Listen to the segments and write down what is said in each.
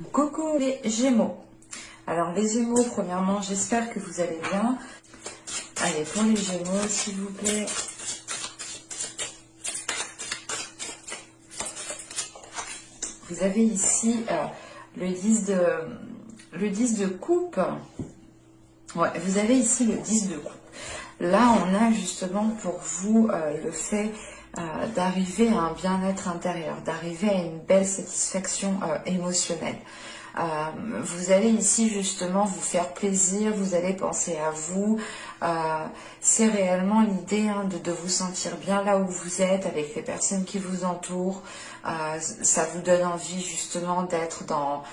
Coucou les Gémeaux. Alors les Gémeaux, premièrement, j'espère que vous allez bien. Allez, pour les Gémeaux, s'il vous plaît. Vous avez ici le 10 de coupe. Ouais, vous avez ici le 10 de coupe. Là, on a justement pour vous le fait d'arriver à un bien-être intérieur, d'arriver à une belle satisfaction émotionnelle. Vous allez ici justement vous faire plaisir, vous allez penser à vous. C'est réellement l'idée de vous sentir bien là où vous êtes, avec les personnes qui vous entourent. Ça vous donne envie justement d'être dans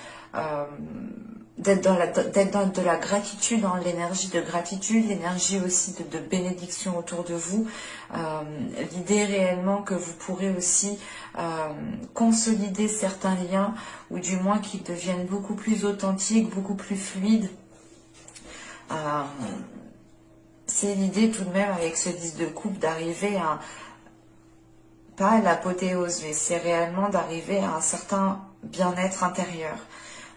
de la gratitude, dans l'énergie de gratitude, l'énergie aussi de bénédiction autour de vous. L'idée réellement que vous pourrez aussi consolider certains liens, ou du moins qu'ils deviennent beaucoup plus authentiques, beaucoup plus fluides. C'est l'idée tout de même avec ce 10 de coupe d'arriver à, pas à l'apothéose, mais c'est réellement d'arriver à un certain bien-être intérieur.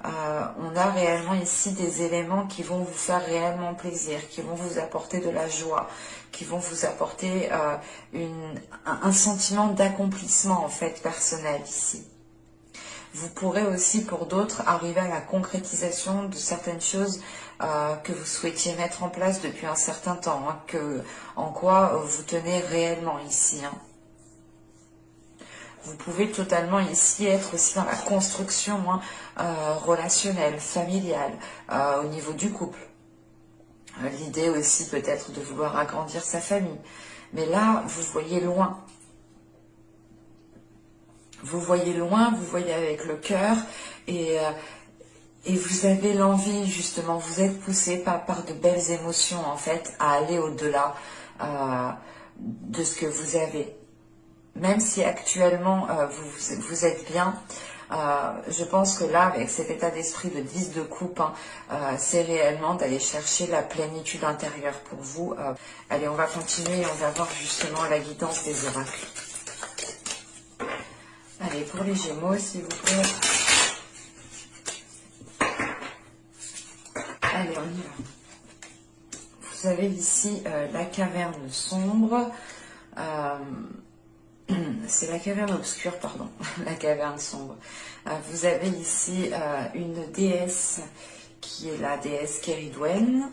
On a réellement ici des éléments qui vont vous faire réellement plaisir, qui vont vous apporter de la joie, qui vont vous apporter un sentiment d'accomplissement en fait personnel ici. Vous pourrez aussi pour d'autres arriver à la concrétisation de certaines choses que vous souhaitiez mettre en place depuis un certain temps, en quoi vous tenez réellement ici. Vous pouvez totalement ici être aussi dans la construction relationnelle, familiale, au niveau du couple. L'idée aussi peut-être de vouloir agrandir sa famille. Mais là, vous voyez loin. Vous voyez loin, vous voyez avec le cœur et vous avez l'envie justement, vous êtes poussé par de belles émotions en fait à aller au-delà de ce que vous avez. Même si actuellement vous êtes bien, je pense que là, avec cet état d'esprit de 10 de coupe, c'est réellement d'aller chercher la plénitude intérieure pour vous. Allez, on va continuer et on va voir justement la guidance des oracles. Allez, pour les Gémeaux, s'il vous plaît. Allez, on y va. Vous avez ici la caverne sombre. C'est la caverne obscure, pardon, la caverne sombre. Vous avez ici une déesse qui est la déesse Keridwen.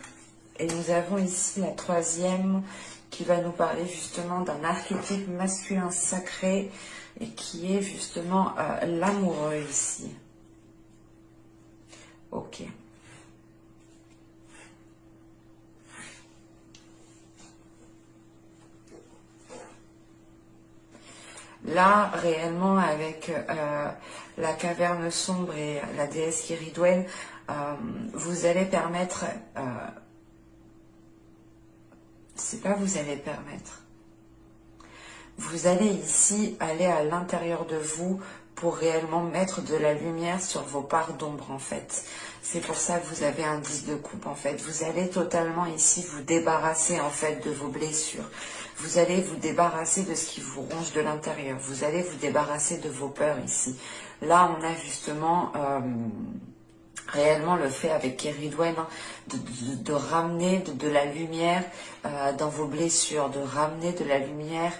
Et nous avons ici la troisième qui va nous parler justement d'un archétype masculin sacré et qui est justement l'amoureux ici. Ok. Là, réellement, avec la caverne sombre et la déesse Keridwen, vous allez permettre... c'est pas vous allez permettre. Vous allez ici aller à l'intérieur de vous pour réellement mettre de la lumière sur vos parts d'ombre, en fait. C'est pour ça que vous avez un 10 de coupe, en fait. Vous allez totalement ici vous débarrasser, en fait, de vos blessures. Vous allez vous débarrasser de ce qui vous ronge de l'intérieur. Vous allez vous débarrasser de vos peurs ici. Là, on a justement réellement le fait avec Keridwen de ramener de la lumière dans vos blessures, de ramener de la lumière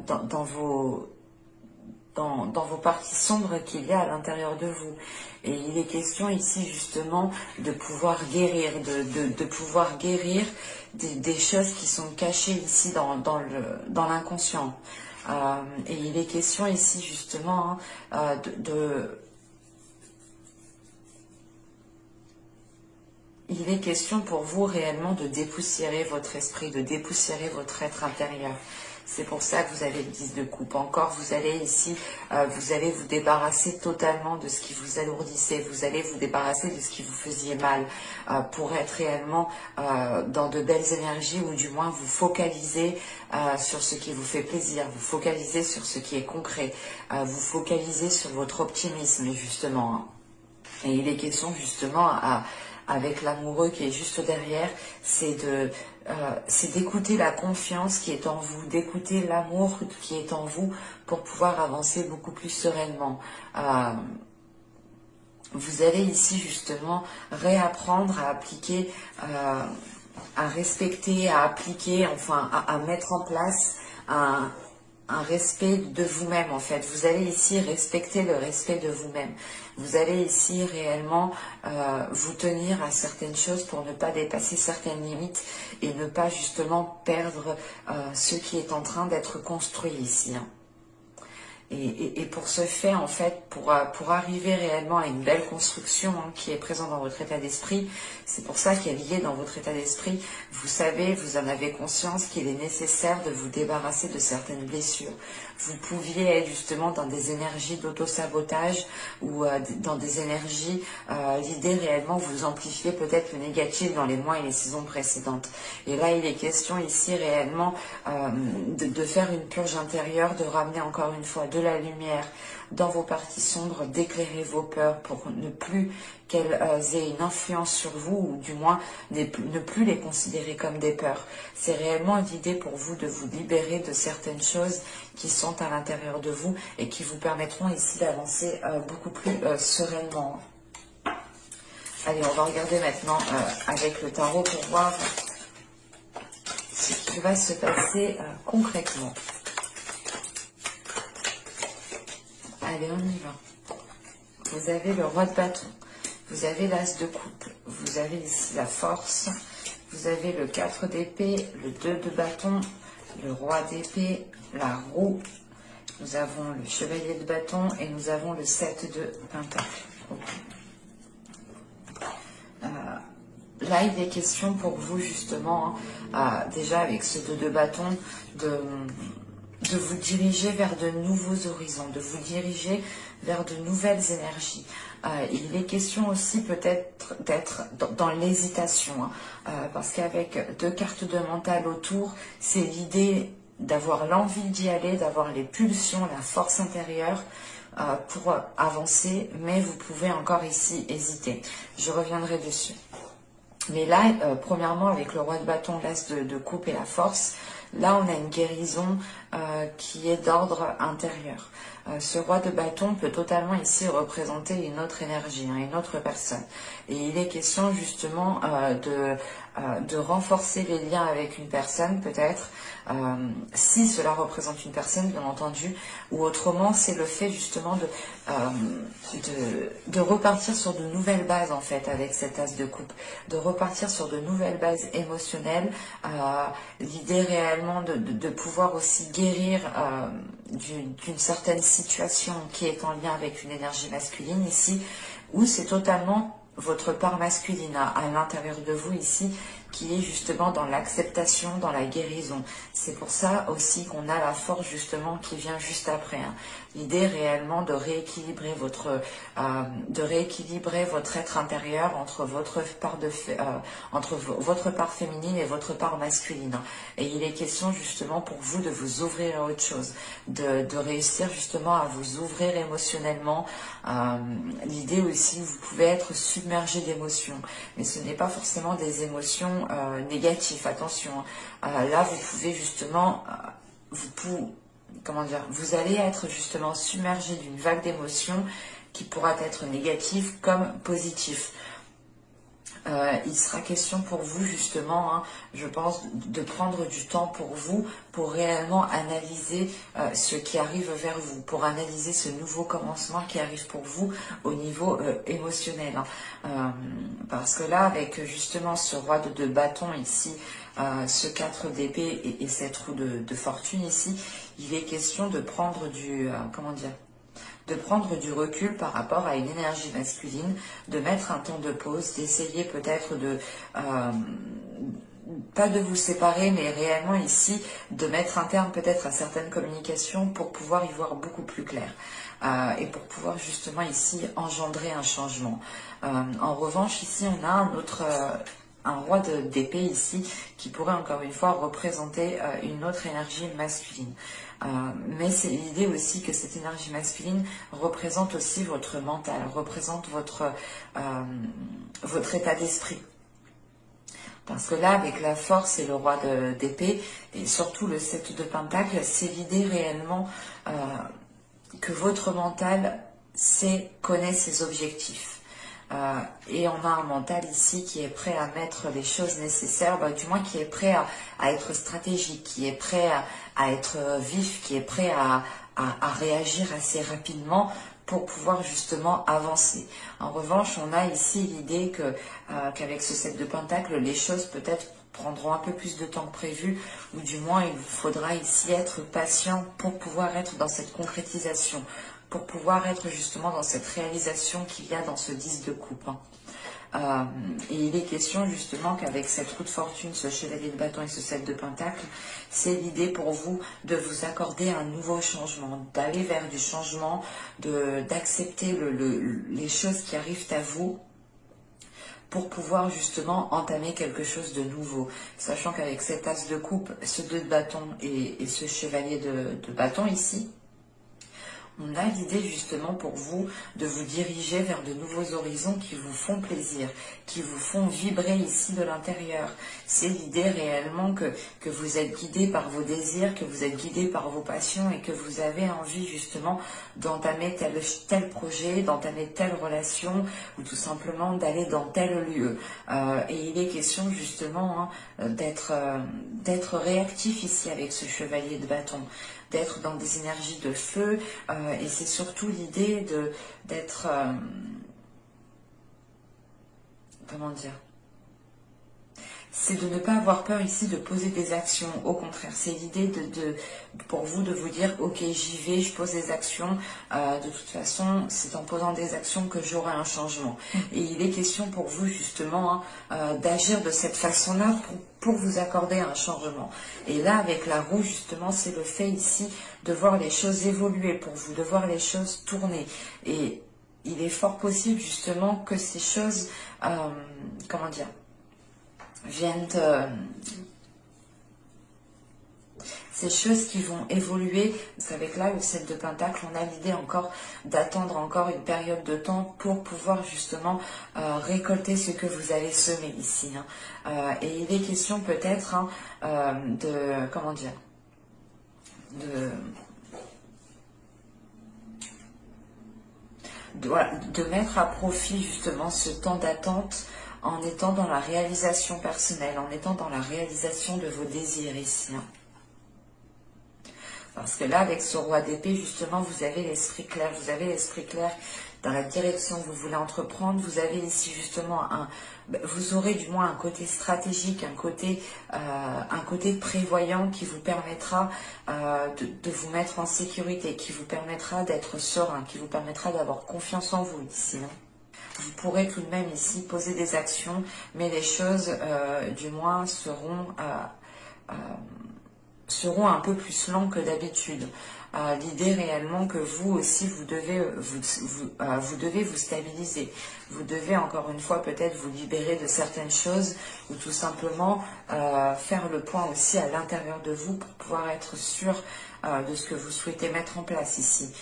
dans vos parties sombres qu'il y a à l'intérieur de vous. Et il est question ici justement de pouvoir guérir, de pouvoir guérir des choses qui sont cachées ici dans l'inconscient. Et il est question ici justement il est question pour vous réellement de dépoussiérer votre esprit, de dépoussiérer votre être intérieur. C'est pour ça que vous avez le 10 de coupe. Encore, vous allez ici, vous allez vous débarrasser totalement de ce qui vous alourdissait. Vous allez vous débarrasser de ce qui vous faisait mal pour être réellement dans de belles énergies, ou du moins vous focaliser sur ce qui vous fait plaisir. Vous focaliser sur ce qui est concret. Vous focaliser sur votre optimisme, justement. Et il est question justement avec l'amoureux qui est juste derrière, c'est d'écouter la confiance qui est en vous, d'écouter l'amour qui est en vous pour pouvoir avancer beaucoup plus sereinement. vous allez ici justement réapprendre à appliquer, à respecter, à appliquer, enfin à mettre en place un respect de vous-même en fait. Vous allez ici respecter le respect de vous-même. Vous allez ici réellement vous tenir à certaines choses pour ne pas dépasser certaines limites et ne pas justement perdre ce qui est en train d'être construit ici. Hein. Et pour ce faire, en fait, pour arriver réellement à une belle construction hein, qui est présente dans votre état d'esprit, c'est pour ça qu'il est lié dans votre état d'esprit. Vous savez, vous en avez conscience qu'il est nécessaire de vous débarrasser de certaines blessures. Vous pouviez être justement dans des énergies d'auto-sabotage ou dans des énergies, l'idée réellement, vous amplifiez peut-être le négatif dans les mois et les saisons précédentes. Et là, il est question ici réellement de faire une purge intérieure, de ramener encore une fois de la lumière dans vos parties sombres, d'éclairer vos peurs pour ne plus qu'elles aient une influence sur vous ou du moins ne plus les considérer comme des peurs. C'est réellement l'idée pour vous de vous libérer de certaines choses qui sont à l'intérieur de vous et qui vous permettront ici d'avancer beaucoup plus sereinement. Allez, on va regarder maintenant avec le tarot pour voir ce qui va se passer concrètement. Allez, on y va. Vous avez le roi de bâton, vous avez l'as de coupe, vous avez ici la force, vous avez le 4 d'épée, le 2 de bâton, le roi d'épée, la roue, nous avons le chevalier de bâton et nous avons le 7 de pentacle. Là, il est question pour vous justement, déjà avec ce 2 de bâton, de vous diriger vers de nouveaux horizons, de vous diriger vers de nouvelles énergies. Il est question aussi peut-être d'être dans l'hésitation, hein, parce qu'avec 2 cartes de mental autour, c'est l'idée d'avoir l'envie d'y aller, d'avoir les pulsions, la force intérieure pour avancer, mais vous pouvez encore ici hésiter. Je reviendrai dessus. Mais là, premièrement, avec le roi de bâton, l'as de coupe et la force, là, on a une guérison qui est d'ordre intérieur. Ce roi de bâton peut totalement ici représenter une autre énergie, hein, une autre personne. Et il est question justement de renforcer les liens avec une personne, peut-être, si cela représente une personne, bien entendu, ou autrement, c'est le fait justement de repartir sur de nouvelles bases, en fait, avec cet as de coupe, de repartir sur de nouvelles bases émotionnelles, l'idée réellement de pouvoir aussi guérir d'une certaine situation qui est en lien avec une énergie masculine ici, où c'est totalement votre part masculine à l'intérieur de vous ici, qui est justement dans l'acceptation, dans la guérison. C'est pour ça aussi qu'on a la force justement qui vient juste après. Hein. L'idée réellement de rééquilibrer votre être intérieur entre votre part féminine et votre part masculine. Et il est question justement pour vous de vous ouvrir à autre chose, de réussir justement à vous ouvrir émotionnellement. L'idée aussi, vous pouvez être submergé d'émotions, mais ce n'est pas forcément des émotions négatives, attention. Là, vous pouvez justement, vous allez être justement submergé d'une vague d'émotions qui pourra être négative comme positive. Il sera question pour vous justement, hein, je pense, de prendre du temps pour vous, pour réellement analyser ce qui arrive vers vous, pour analyser ce nouveau commencement qui arrive pour vous au niveau émotionnel. Hein. Parce que là, avec justement ce roi de bâton ici, ce 4 d'épée et cette roue de fortune ici, il est question de prendre de prendre du recul par rapport à une énergie masculine, de mettre un temps de pause, d'essayer peut-être pas de vous séparer, mais réellement ici, de mettre un terme peut-être à certaines communications pour pouvoir y voir beaucoup plus clair. Et pour pouvoir justement ici engendrer un changement. En revanche, ici, on a un roi d'épée ici qui pourrait encore une fois représenter une autre énergie masculine. Mais c'est l'idée aussi que cette énergie masculine représente aussi votre mental, représente votre état d'esprit. Parce que là, avec la force et le roi d'épée, et surtout le 7 de pentacle, c'est l'idée réellement que votre mental connaît ses objectifs. Et on a un mental ici qui est prêt à mettre les choses nécessaires, du moins qui est prêt à être stratégique, qui est prêt à être vif, qui est prêt à réagir assez rapidement pour pouvoir justement avancer. En revanche, on a ici l'idée qu'avec ce 7 de Pentacle, les choses peut-être prendront un peu plus de temps que prévu, ou du moins il vous faudra ici être patient pour pouvoir être dans cette concrétisation, pour pouvoir être justement dans cette réalisation qu'il y a dans ce 10 de coupe. Et il est question justement qu'avec cette roue de fortune, ce chevalier de bâton et ce 7 de pentacle, c'est l'idée pour vous de vous accorder un nouveau changement, d'aller vers du changement, d'accepter les choses qui arrivent à vous, pour pouvoir justement entamer quelque chose de nouveau. Sachant qu'avec cet as de coupe, ce 2 de bâton et ce chevalier de bâton ici, on a l'idée justement pour vous de vous diriger vers de nouveaux horizons qui vous font plaisir, qui vous font vibrer ici de l'intérieur. C'est l'idée réellement que vous êtes guidé par vos désirs, que vous êtes guidé par vos passions et que vous avez envie justement d'entamer tel projet, d'entamer telle relation ou tout simplement d'aller dans tel lieu. Et il est question justement d'être réactif ici avec ce chevalier de bâton, d'être dans des énergies de feu, et c'est surtout l'idée d'être, comment dire, c'est de ne pas avoir peur ici de poser des actions. Au contraire, c'est l'idée pour vous de vous dire, ok, j'y vais, je pose des actions. De toute façon, c'est en posant des actions que j'aurai un changement. Et il est question pour vous justement d'agir de cette façon-là pour vous accorder un changement. Et là, avec la roue, justement, c'est le fait ici de voir les choses évoluer pour vous, de voir les choses tourner. Et il est fort possible justement que ces choses, comment dire, viennent ces choses qui vont évoluer, parce qu'avec là le 7 de pentacle, on a l'idée encore d'attendre encore une période de temps pour pouvoir justement récolter ce que vous avez semé ici. Et il est question peut-être de, comment dire, de mettre à profit justement ce temps d'attente en étant dans la réalisation personnelle, en étant dans la réalisation de vos désirs ici. Parce que là, avec ce roi d'épée, justement, vous avez l'esprit clair. Vous avez l'esprit clair dans la direction que vous voulez entreprendre. Vous avez ici justement vous aurez du moins un côté stratégique, un côté prévoyant qui vous permettra de vous mettre en sécurité, qui vous permettra d'être serein, qui vous permettra d'avoir confiance en vous ici. Vous pourrez tout de même ici poser des actions, mais les choses, du moins, seront un peu plus lentes que d'habitude. L'idée réellement que vous aussi, vous devez vous stabiliser. Vous devez encore une fois peut-être vous libérer de certaines choses ou tout simplement faire le point aussi à l'intérieur de vous pour pouvoir être sûr de ce que vous souhaitez mettre en place ici.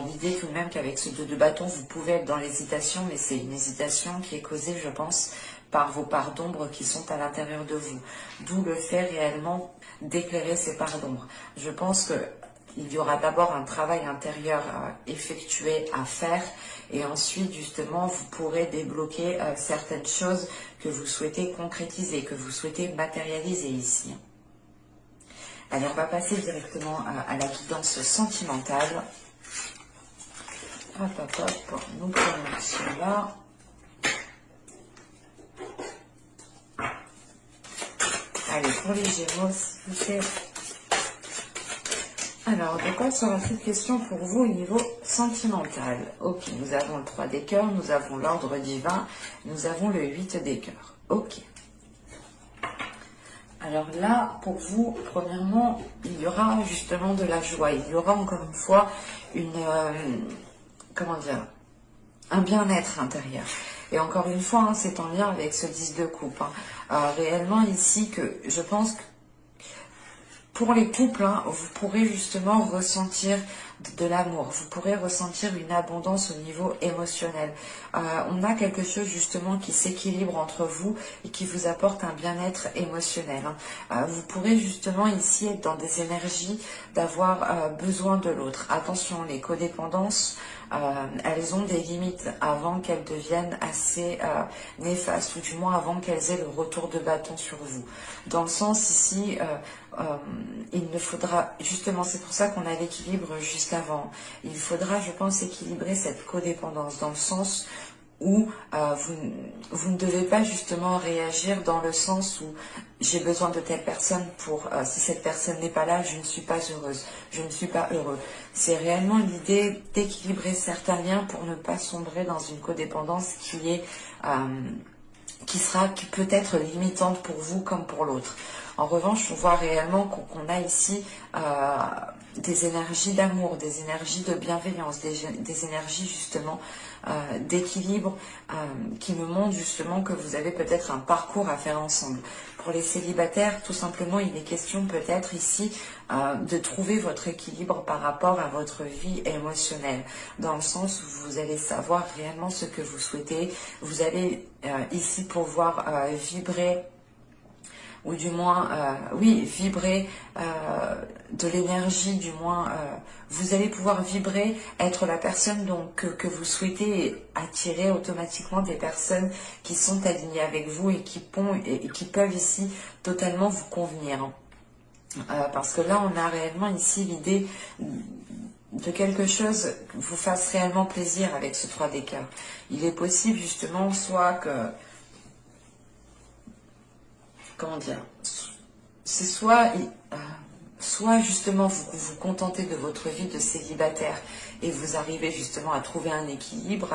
L'idée tout de même qu'avec ce 2 de bâton, vous pouvez être dans l'hésitation, mais c'est une hésitation qui est causée, je pense, par vos parts d'ombre qui sont à l'intérieur de vous. D'où le fait réellement d'éclairer ces parts d'ombre. Je pense qu'il y aura d'abord un travail intérieur effectué à faire et ensuite justement vous pourrez débloquer certaines choses que vous souhaitez concrétiser, que vous souhaitez matérialiser ici. Allez, on va passer directement à la guidance sentimentale. Hop, hop, hop, nous prenons celui-là. Allez, pour les Gémeaux, s'il vous plaît. Alors, de quoi sera cette question pour vous au niveau sentimental? Ok, nous avons le 3 des cœurs, nous avons l'ordre divin, nous avons le 8 des cœurs. Ok. Alors là, pour vous, premièrement, il y aura justement de la joie. Il y aura encore une fois comment dire, un bien-être intérieur. Et encore une fois, c'est en lien avec ce 10 de coupe. Réellement ici, que je pense que pour les couples, vous pourrez justement ressentir de l'amour. Vous pourrez ressentir une abondance au niveau émotionnel. On a quelque chose justement qui s'équilibre entre vous et qui vous apporte un bien-être émotionnel. Vous pourrez justement ici être dans des énergies d'avoir besoin de l'autre. Attention, les codépendances, elles ont des limites avant qu'elles deviennent assez néfastes, ou du moins avant qu'elles aient le retour de bâton sur vous. Dans le sens ici, il ne faudra, justement, c'est pour ça qu'on a l'équilibre juste avant, il faudra, je pense, équilibrer cette codépendance dans le sens où vous ne devez pas justement réagir dans le sens où j'ai besoin de telle personne pour, si cette personne n'est pas là, je ne suis pas heureuse, je ne suis pas heureux. C'est réellement l'idée d'équilibrer certains liens pour ne pas sombrer dans une codépendance qui peut être limitante pour vous comme pour l'autre. En revanche, on voit réellement qu'on a ici des énergies d'amour, des énergies de bienveillance, des énergies justement d'équilibre qui me montrent justement que vous avez peut-être un parcours à faire ensemble. Pour les célibataires, tout simplement, il est question peut-être ici de trouver votre équilibre par rapport à votre vie émotionnelle, dans le sens où vous allez savoir réellement ce que vous souhaitez, vous allez ici pouvoir vibrer, ou du moins, vibrer de l'énergie, du moins, vous allez pouvoir vibrer, être la personne que vous souhaitez et attirer automatiquement des personnes qui sont alignées avec vous et qui peuvent ici totalement vous convenir. Parce que là, on a réellement ici l'idée de quelque chose qui vous fasse réellement plaisir avec ce 3 des cœurs. Il est possible justement soit que... Comment dire, c'est soit justement vous vous contentez de votre vie de célibataire et vous arrivez justement à trouver un équilibre,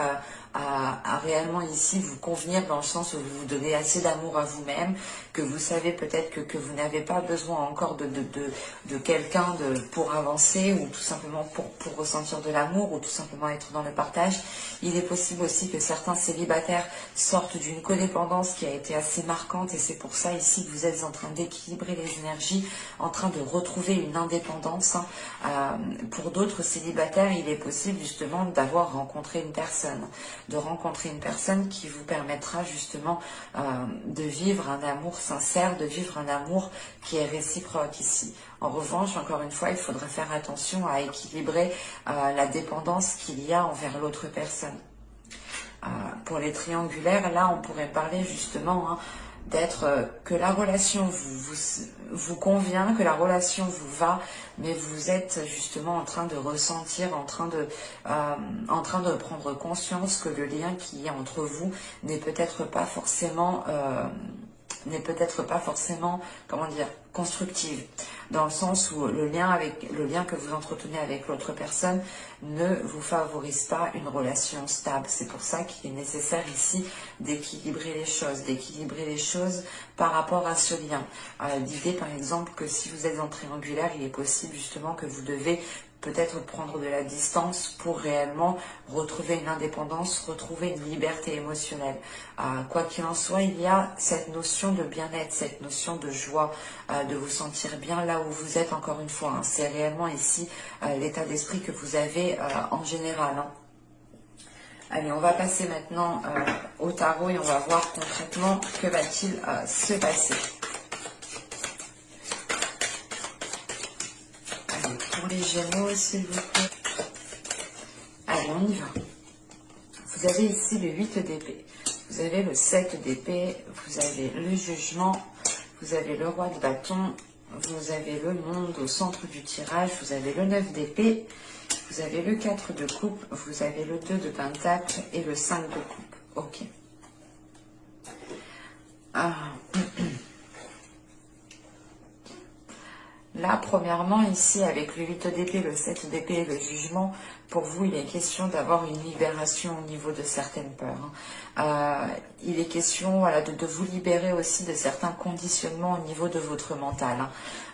à réellement ici vous convenir dans le sens où vous vous donnez assez d'amour à vous-même, que vous savez peut-être que vous n'avez pas besoin encore de quelqu'un pour avancer, ou tout simplement pour ressentir de l'amour, ou tout simplement être dans le partage. Il est possible aussi que certains célibataires sortent d'une codépendance qui a été assez marquante, et c'est pour ça ici que vous êtes en train d'équilibrer les énergies, en train de retrouver une indépendance. Pour d'autres célibataires, il est possible justement d'avoir rencontré une personne, qui vous permettra justement de vivre un amour sincère, de vivre un amour qui est réciproque ici. En revanche, encore une fois, il faudra faire attention à équilibrer la dépendance qu'il y a envers l'autre personne. Pour les triangulaires, là, on pourrait parler justement que la relation vous convient, que la relation vous va, mais vous êtes justement en train de ressentir, en train de prendre conscience que le lien qui est entre vous n'est peut-être pas forcément comment dire, constructive, dans le sens où le lien que vous entretenez avec l'autre personne ne vous favorise pas une relation stable. C'est pour ça qu'il est nécessaire ici d'équilibrer les choses par rapport à ce lien. L'idée par exemple que si vous êtes en triangulaire, il est possible justement que vous devez peut-être prendre de la distance pour réellement retrouver une indépendance, retrouver une liberté émotionnelle. Quoi qu'il en soit, il y a cette notion de bien-être, cette notion de joie, de vous sentir bien là où vous êtes, encore une fois. C'est réellement ici l'état d'esprit que vous avez en général. Allez, on va passer maintenant au tarot et on va voir concrètement que va-t-il se passer. Pour les Gémeaux, s'il vous plaît. Allez, on y va. Vous avez ici le 8 d'épée. Vous avez le 7 d'épée. Vous avez le jugement. Vous avez le roi de bâton. Vous avez le monde au centre du tirage. Vous avez le 9 d'épée. Vous avez le 4 de coupe. Vous avez le 2 de pentacle et le 5 de coupe. Ok. Là, premièrement, ici, avec le 8 d'épée, le 7 d'épée et le jugement, pour vous, il est question d'avoir une libération au niveau de certaines peurs. Il est question voilà, de vous libérer aussi de certains conditionnements au niveau de votre mental.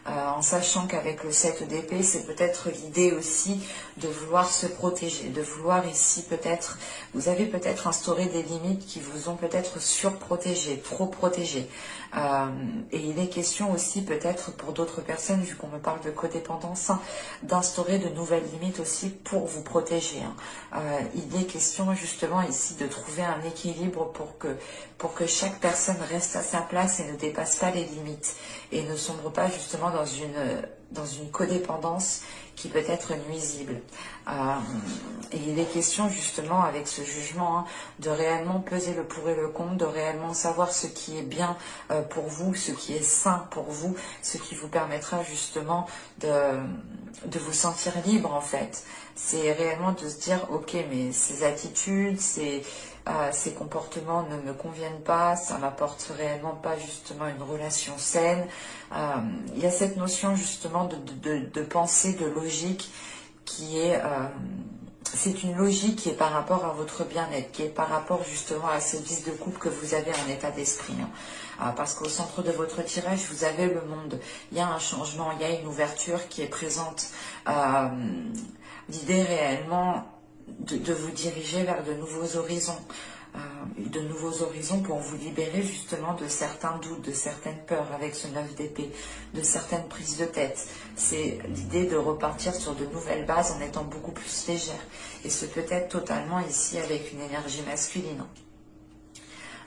En sachant qu'avec le 7 d'épée, c'est peut-être l'idée aussi de vouloir se protéger, de vouloir ici peut-être, vous avez peut-être instauré des limites qui vous ont peut-être surprotégé, trop protégé. Et il est question aussi peut-être pour d'autres personnes, vu qu'on me parle de codépendance, d'instaurer de nouvelles limites aussi pour vous protéger. Il est question justement ici de trouver un équilibre pour que chaque personne reste à sa place et ne dépasse pas les limites et ne sombre pas justement dans une codépendance qui peut être nuisible. Et il est question justement avec ce jugement de réellement peser le pour et le contre, de réellement savoir ce qui est bien pour vous, ce qui est sain pour vous, ce qui vous permettra justement de vous sentir libre en fait. C'est réellement de se dire ok, mais ces attitudes, ces comportements ne me conviennent pas, ça m'apporte réellement pas justement une relation saine. Il y a cette notion justement de pensée, de logique qui est... c'est une logique qui est par rapport à votre bien-être, qui est par rapport justement à ce vice de couple que vous avez en état d'esprit. Parce qu'au centre de votre tirage, vous avez le monde. Il y a un changement, il y a une ouverture qui est présente. L'idée réellement de vous diriger vers de nouveaux horizons. De nouveaux horizons pour vous libérer justement de certains doutes, de certaines peurs avec ce 9 d'épée, de certaines prises de tête. C'est l'idée de repartir sur de nouvelles bases en étant beaucoup plus légère. Et ce peut être totalement ici avec une énergie masculine.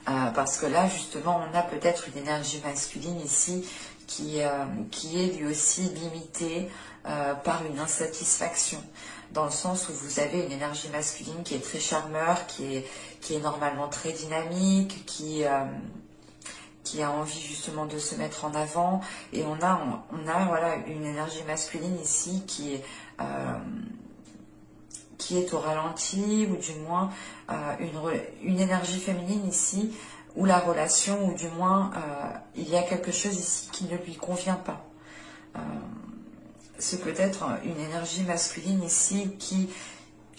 Parce que là justement on a peut-être une énergie masculine ici qui est lui aussi limitée par une insatisfaction. Dans le sens où vous avez une énergie masculine qui est très charmeur, qui est normalement très dynamique, qui a envie justement de se mettre en avant. Et on a voilà, une énergie masculine ici qui est au ralenti, ou du moins une énergie féminine ici, où la relation, ou du moins il y a quelque chose ici qui ne lui convient pas. C'est peut-être une énergie masculine ici qui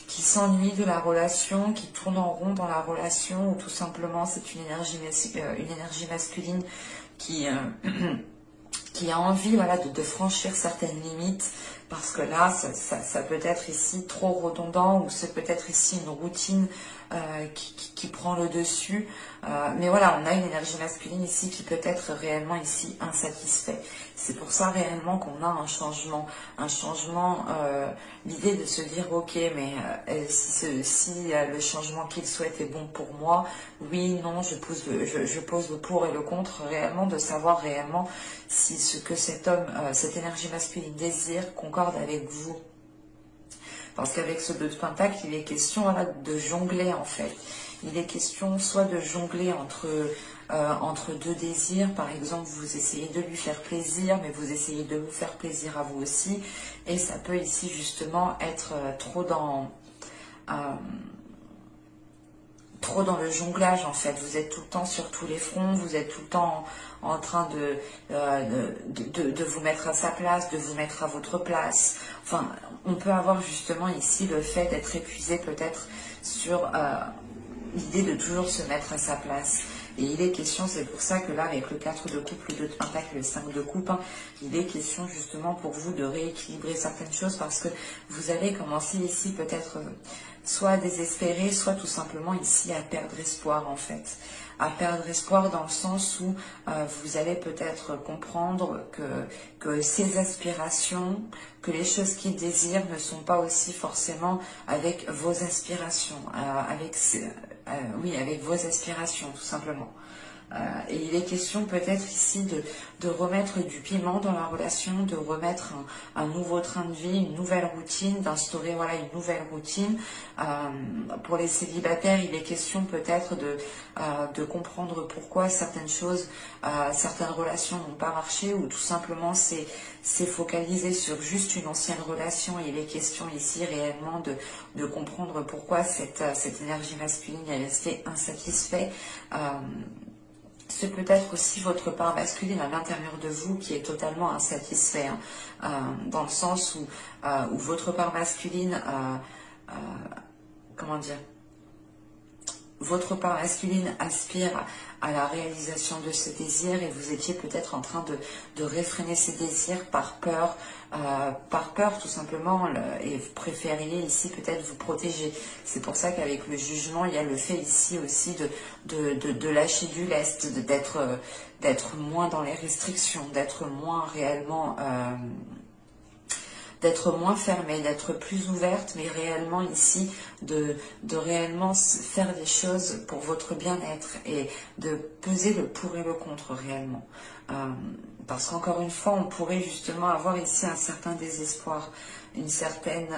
s'ennuie de la relation, qui tourne en rond dans la relation, ou tout simplement c'est une énergie masculine qui a envie voilà, de franchir certaines limites, parce que là, ça peut être ici trop redondant, ou c'est peut-être ici une routine qui prend le dessus. Mais voilà, on a une énergie masculine ici qui peut être réellement ici insatisfait. C'est pour ça réellement qu'on a un changement, l'idée de se dire ok, mais si le changement qu'il souhaite est bon pour moi, oui, non, je pose le pour et le contre, réellement de savoir réellement si ce que cet homme, cette énergie masculine désire concorde avec vous. Parce qu'avec ce 2 de Pentacle, il est question voilà, de jongler en fait. Il est question soit de jongler entre deux désirs. Par exemple, vous essayez de lui faire plaisir, mais vous essayez de vous faire plaisir à vous aussi. Et ça peut ici justement être trop dans le jonglage en fait. Vous êtes tout le temps sur tous les fronts, vous êtes tout le temps en train de vous mettre à sa place, de vous mettre à votre place. Enfin, on peut avoir justement ici le fait d'être épuisé peut-être sur l'idée de toujours se mettre à sa place. Et il est question, c'est pour ça que là, avec le 4 de coupe, le 2 de pentacle, le 5 de coupe, il est question justement pour vous de rééquilibrer certaines choses, parce que vous allez commencer ici peut-être soit à désespérer, soit tout simplement ici à perdre espoir en fait. À perdre espoir dans le sens où vous allez peut-être comprendre que ces aspirations, que les choses qu'il désire ne sont pas aussi forcément avec vos aspirations, avec vos aspirations tout simplement. Et il est question peut-être ici de remettre du piment dans la relation, de remettre un nouveau train de vie, une nouvelle routine, d'instaurer voilà, une nouvelle routine. Pour les célibataires, il est question peut-être de comprendre pourquoi certaines choses, certaines relations n'ont pas marché, ou tout simplement c'est focalisé sur juste une ancienne relation. Il est question ici réellement de comprendre pourquoi cette énergie masculine est restée insatisfaite. C'est peut-être aussi votre part masculine à l'intérieur de vous qui est totalement insatisfait, dans le sens où votre part masculine comment dire, votre part masculine aspire à la réalisation de ce désir et vous étiez peut-être en train de réfréner ces désirs par peur tout simplement, et vous préfériez ici peut-être vous protéger. C'est pour ça qu'avec le jugement, il y a le fait ici aussi de lâcher du lest, d'être moins dans les restrictions, d'être moins réellement... d'être moins fermée, d'être plus ouverte, mais réellement ici, de réellement faire des choses pour votre bien-être et de peser le pour et le contre réellement. Parce qu'encore une fois, on pourrait justement avoir ici un certain désespoir, une certaine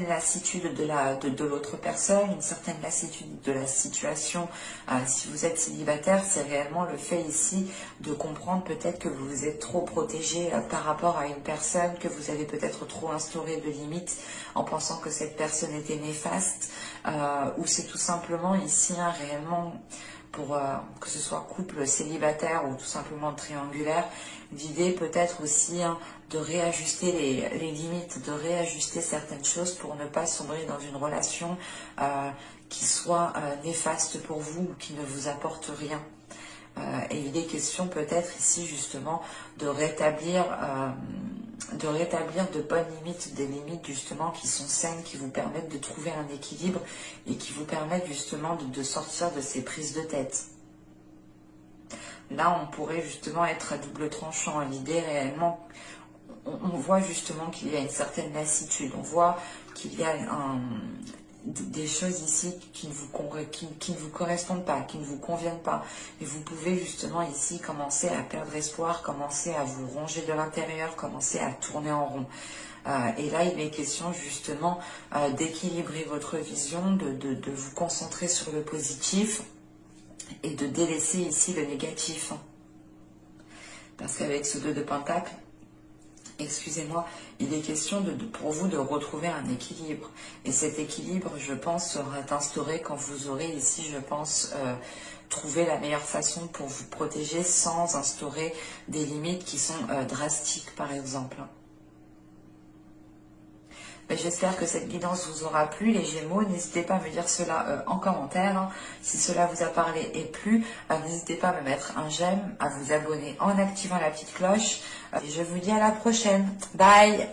lassitude de l'autre personne, une certaine lassitude de la situation. Si vous êtes célibataire, c'est réellement le fait ici de comprendre peut-être que vous vous êtes trop protégé par rapport à une personne, que vous avez peut-être trop instauré de limites en pensant que cette personne était néfaste, ou c'est tout simplement ici réellement, pour que ce soit couple célibataire ou tout simplement triangulaire, l'idée peut-être aussi de réajuster les limites, de réajuster certaines choses pour ne pas sombrer dans une relation qui soit néfaste pour vous ou qui ne vous apporte rien. Et il est question peut-être ici justement de rétablir de bonnes limites, des limites justement qui sont saines, qui vous permettent de trouver un équilibre et qui vous permettent justement de sortir de ces prises de tête. Là, on pourrait justement être à double tranchant. L'idée réellement, on voit justement qu'il y a une certaine lassitude, on voit qu'il y a des choses ici qui ne vous correspondent pas, qui ne vous conviennent pas. Et vous pouvez justement ici commencer à perdre espoir, commencer à vous ronger de l'intérieur, commencer à tourner en rond. Et là, il est question justement d'équilibrer votre vision, de vous concentrer sur le positif et de délaisser ici le négatif. Parce qu'avec ce 2 de Pentacle, excusez-moi, il est question pour vous de retrouver un équilibre. Et cet équilibre, je pense, sera instauré quand vous aurez ici, je pense, trouvé la meilleure façon pour vous protéger sans instaurer des limites qui sont drastiques, par exemple. J'espère que cette guidance vous aura plu, les Gémeaux. N'hésitez pas à me dire cela en commentaire. Si cela vous a parlé et plu, n'hésitez pas à me mettre un j'aime, à vous abonner en activant la petite cloche. Et je vous dis à la prochaine. Bye!